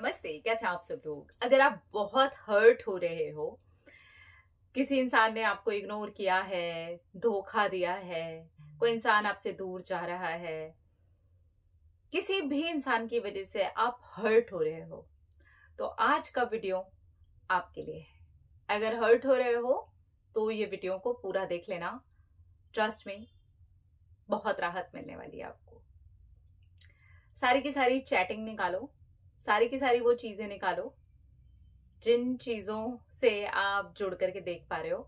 नमस्ते, कैसे हैं आप सब लोग। अगर आप बहुत हर्ट हो रहे हो, किसी इंसान ने आपको इग्नोर किया है, धोखा दिया है, कोई इंसान आपसे दूर जा रहा है, किसी भी इंसान की वजह से आप हर्ट हो रहे हो, तो आज का वीडियो आपके लिए है। अगर हर्ट हो रहे हो तो ये वीडियो को पूरा देख लेना। ट्रस्ट में बहुत राहत मिलने वाली है आपको। सारी की सारी चैटिंग निकालो, सारी की सारी वो चीजें निकालो जिन चीजों से आप जुड़ करके देख पा रहे हो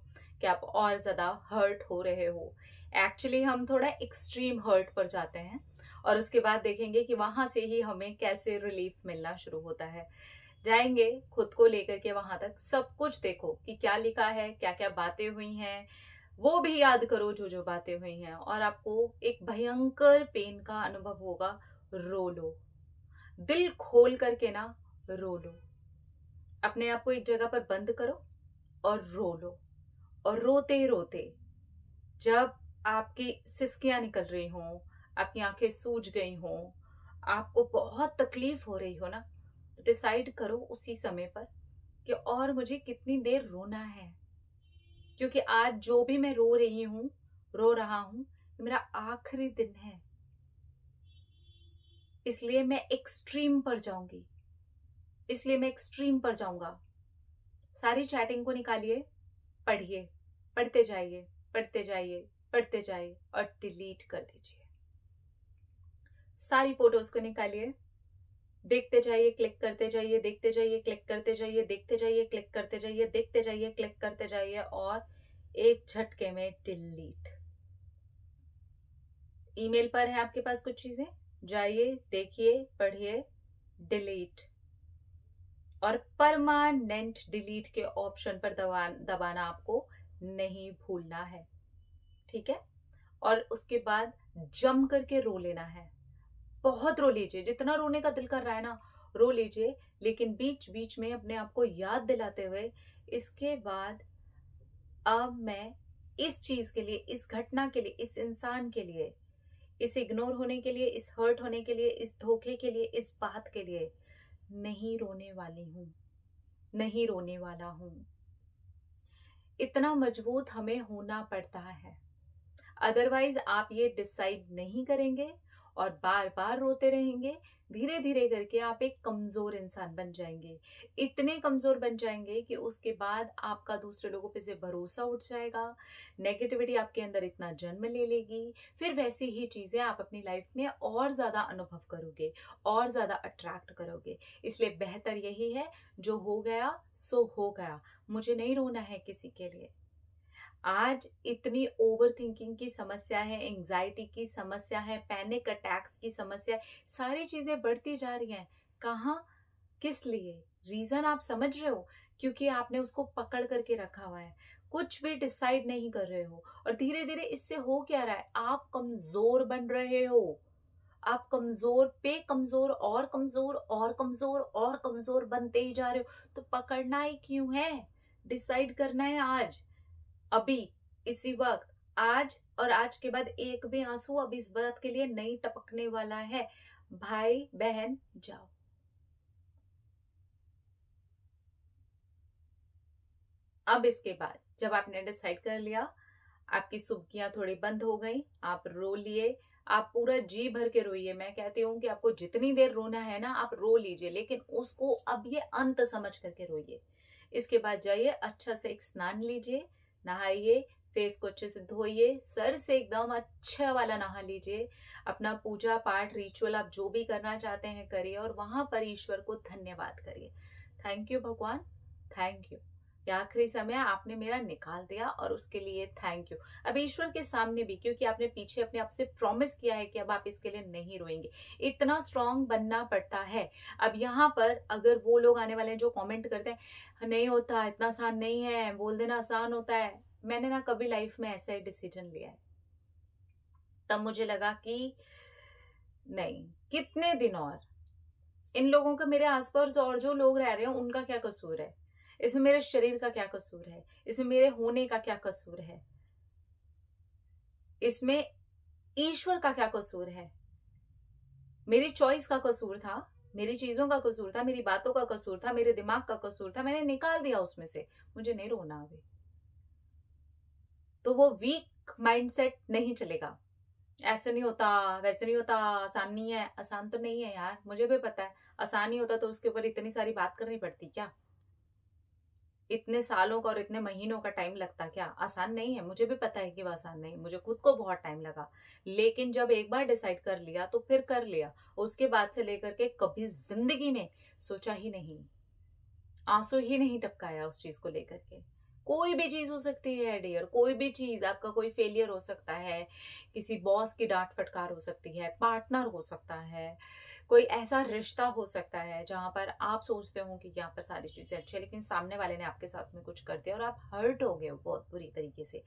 कि आप और ज्यादा हर्ट हो रहे हो। एक्चुअली हम थोड़ा एक्सट्रीम हर्ट पर जाते हैं और उसके बाद देखेंगे कि वहां से ही हमें कैसे रिलीफ मिलना शुरू होता है। जाएंगे खुद को लेकर के वहां तक, सब कुछ देखो कि क्या लिखा है, क्या क्या बातें हुई हैं, वो भी याद करो जो जो बातें हुई हैं, और आपको एक भयंकर पेन का अनुभव होगा। रो लो, दिल खोल करके ना रो लो। अपने आप को एक जगह पर बंद करो और रो लो। और रोते रोते जब आपकी सिसकियां निकल रही हों, आपकी आंखें सूज गई हों, आपको बहुत तकलीफ हो रही हो ना, तो डिसाइड करो उसी समय पर कि और मुझे कितनी देर रोना है। क्योंकि आज जो भी मैं रो रही हूं, रो रहा हूं, मेरा आखिरी दिन है। इसलिए मैं एक्सट्रीम पर जाऊंगी, इसलिए मैं एक्सट्रीम पर जाऊंगा। सारी चैटिंग को निकालिए, पढ़िए, पढ़ते जाइए, पढ़ते जाइए, पढ़ते जाइए और डिलीट कर दीजिए। सारी फोटोज को निकालिए, देखते जाइए, क्लिक करते जाइए, देखते जाइए, क्लिक करते जाइए, देखते जाइए, क्लिक करते जाइए, देखते जाइए, क्लिक करते जाइए और एक झटके में डिलीट। ईमेल पर है आपके पास कुछ चीजें, जाइए, देखिए, पढ़िए, डिलीट। और परमानेंट डिलीट के ऑप्शन पर दबाना आपको नहीं भूलना है, ठीक है। और उसके बाद जम करके रो लेना है। बहुत रो लीजिए, जितना रोने का दिल कर रहा है ना रो लीजिए, लेकिन बीच बीच में अपने आप को याद दिलाते हुए इसके बाद अब मैं इस चीज के लिए, इस घटना के लिए, इस इंसान के लिए, इस इग्नोर होने के लिए, इस हर्ट होने के लिए, इस धोखे के लिए, इस बात के लिए नहीं रोने वाली हूं, नहीं रोने वाला हूं। इतना मजबूत हमें होना पड़ता है, अदरवाइज आप ये डिसाइड नहीं करेंगे और बार बार रोते रहेंगे। धीरे धीरे करके आप एक कमजोर इंसान बन जाएंगे, इतने कमजोर बन जाएंगे कि उसके बाद आपका दूसरे लोगों पे से भरोसा उठ जाएगा, नेगेटिविटी आपके अंदर इतना जन्म ले लेगी, फिर वैसी ही चीजें आप अपनी लाइफ में और ज्यादा अनुभव करोगे, और ज्यादा अट्रैक्ट करोगे। इसलिए बेहतर यही है, जो हो गया सो हो गया, मुझे नहीं रोना है किसी के लिए। आज इतनी ओवर थिंकिंग की समस्या है, एंजाइटी की समस्या है, पैनिक अटैक्स की समस्या है, सारी चीजें बढ़ती जा रही हैं। कहाँ, किस लिए? रीजन आप समझ रहे हो? क्योंकि आपने उसको पकड़ करके रखा हुआ है, कुछ भी डिसाइड नहीं कर रहे हो। और धीरे धीरे इससे हो क्या रहा है, आप कमजोर बन रहे हो। आप कमजोर पे कमजोर और कमजोर और कमजोर और कमजोर बनते ही जा रहे हो। तो पकड़ना ही क्यों है? डिसाइड करना है आज, अभी, इसी वक्त, आज। और आज के बाद एक भी आंसू अब इस बात के लिए नहीं टपकने वाला है। भाई बहन जाओ। अब इसके बाद जब आपने डिसाइड कर लिया, आपकी सुबकियां थोड़ी बंद हो गई, आप रो लिए, आप पूरा जी भर के रोइए। मैं कहती हूँ कि आपको जितनी देर रोना है ना आप रो लीजिए, लेकिन उसको अब ये अंत समझ करके रोइए। इसके बाद जाइए, अच्छा से एक स्नान लीजिए, नहाइए, फेस को अच्छे से धोइए, सर से एकदम अच्छा वाला नहा लीजिए। अपना पूजा पाठ रिचुअल आप जो भी करना चाहते हैं करिए, और वहां पर ईश्वर को धन्यवाद करिए। थैंक यू भगवान, थैंक यू, ये आखिरी समय आपने मेरा निकाल दिया और उसके लिए थैंक यू। अब ईश्वर के सामने भी, क्योंकि आपने पीछे अपने आप से प्रॉमिस किया है कि अब आप इसके लिए नहीं रोएंगे, इतना स्ट्रांग बनना पड़ता है। अब यहाँ पर अगर वो लोग आने वाले हैं जो कमेंट करते हैं नहीं होता, इतना आसान नहीं है, बोल देना आसान होता है, मैंने ना कभी लाइफ में ऐसा ही डिसीजन लिया है। तब मुझे लगा कि नहीं, कितने दिन और इन लोगों का, मेरे आसपास और जो लोग रह रहे हैं उनका क्या कसूर है, इसमें मेरे शरीर का क्या कसूर है, इसमें मेरे होने का क्या कसूर है, इसमें ईश्वर का क्या कसूर है? मेरी चॉइस का कसूर था मेरी चीजों का कसूर था, मेरी बातों का कसूर था, मेरे दिमाग का कसूर था, मैंने निकाल दिया उसमें से, मुझे नहीं रोना अभी। तो वो वीक माइंडसेट नहीं चलेगा। ऐसे नहीं होता, वैसे नहीं होता, आसान नहीं है। आसान तो नहीं है यार, मुझे भी पता है। आसान नहीं होता तो उसके ऊपर इतनी सारी बात करनी पड़ती क्या? इतने सालों का और इतने महीनों का टाइम लगता क्या? आसान नहीं है, मुझे भी पता है कि वो आसान नहीं है, मुझे खुद को बहुत टाइम लगा। लेकिन जब एक बार डिसाइड कर लिया तो फिर कर लिया। उसके बाद से लेकर के कभी जिंदगी में सोचा ही नहीं, आंसू ही नहीं टपकाया उस चीज को लेकर के। कोई भी चीज हो सकती है डियर, कोई भी चीज, आपका कोई फेलियर हो सकता है, किसी बॉस की डांट फटकार हो सकती है, पार्टनर हो सकता है, कोई ऐसा रिश्ता हो सकता है जहां पर आप सोचते हो कि यहाँ पर सारी चीजें अच्छी है, लेकिन सामने वाले ने आपके साथ में कुछ कर दिया और आप हर्ट हो गए हो बहुत बुरी तरीके से।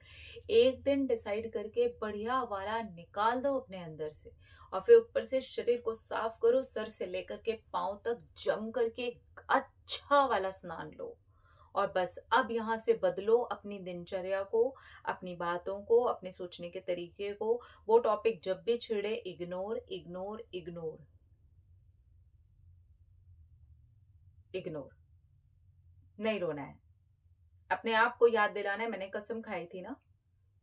एक दिन डिसाइड करके बढ़िया वाला निकाल दो अपने अंदर से, और फिर ऊपर से शरीर को साफ करो, सर से लेकर के पांव तक जम करके अच्छा वाला स्नान लो। और बस अब यहाँ से बदलो अपनी दिनचर्या को, अपनी बातों को, अपने सोचने के तरीके को। वो टॉपिक जब भी छिड़े, इग्नोर इग्नोर इग्नोर इग्नोर। नहीं रोना है। अपने आप को याद दिलाना है, मैंने कसम खाई थी ना,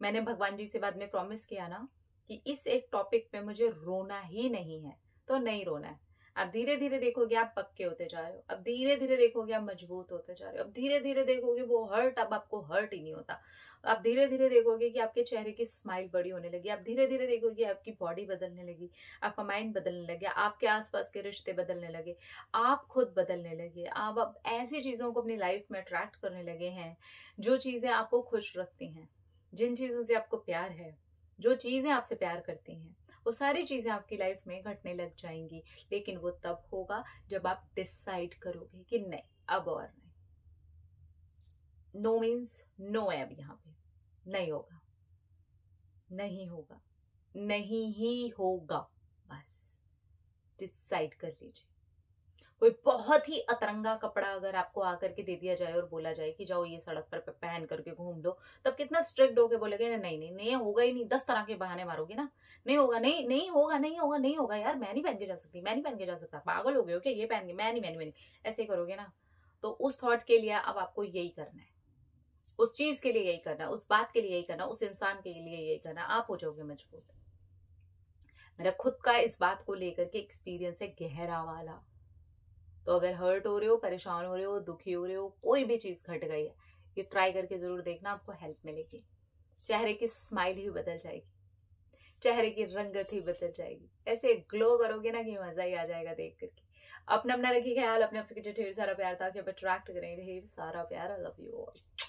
मैंने भगवान जी से बाद में प्रॉमिस किया ना कि इस एक टॉपिक पे मुझे रोना ही नहीं है, तो नहीं रोना है। अब धीरे धीरे देखोगे आप पक्के होते जा रहे हो, अब धीरे धीरे देखोगे आप मजबूत होते जा रहे हो, अब धीरे धीरे देखोगे वो हर्ट अब आपको हर्ट ही नहीं होता। आप धीरे धीरे देखोगे कि आपके चेहरे की स्माइल बड़ी होने लगी, आप धीरे धीरे देखोगे आपकी बॉडी बदलने लगी, आपका माइंड बदलने लगे, आपके आसपास के रिश्ते बदलने लगे, आप खुद बदलने लगे। आप अब ऐसी चीजों को अपनी लाइफ में अट्रैक्ट करने लगे हैं जो चीजें आपको खुश रखती हैं, जिन चीजों से आपको प्यार है, जो चीजें आपसे प्यार करती हैं, वो सारी चीजें आपकी लाइफ में घटने लग जाएंगी। लेकिन वो तब होगा जब आप डिसाइड करोगे कि नहीं, अब और नहीं। नो मीन्स नो है, अब यहाँ पे नहीं होगा, नहीं होगा, नहीं ही होगा। बस डिसाइड कर लीजिए। कोई बहुत ही अतरंगा कपड़ा अगर आपको आकर के दे दिया जाए और बोला जाए कि जाओ ये सड़क पर पहन करके घूम लो, तब कितना स्ट्रिक्ट होके बोलेगे नहीं नहीं नहीं, होगा ही नहीं, 10 तरह के बहाने मारोगे ना, नहीं होगा, नहीं नहीं होगा, नहीं होगा, नहीं होगा यार, मैं नहीं पहन के जा सकती, मैं नहीं पहन के जा सकता, पागल हो गए हो क्या, ये पहन के, मैं नहीं, ऐसे करोगे ना। तो उस थॉट के लिए अब आपको यही करना है, उस चीज के लिए यही करना, उस बात के लिए यही करना, उस इंसान के लिए यही करना, आप हो जाओगे मजबूत। मेरा खुद का इस बात को लेकर के एक्सपीरियंस है गहरा वाला। तो अगर हर्ट हो रहे हो, परेशान हो रहे हो, दुखी हो रहे हो, कोई भी चीज घट गई है, ये ट्राई करके जरूर देखना, आपको हेल्प मिलेगी। चेहरे की स्माइल ही बदल जाएगी, चेहरे की रंगत ही बदल जाएगी, ऐसे ग्लो करोगे ना कि मजा ही आ जाएगा देख करके। अपना अपना रखिए ख्याल, अपने आप से ढेर सारा प्यार, ताकि आप अट्रैक्ट करें ढेर सारा प्यार। I love you all.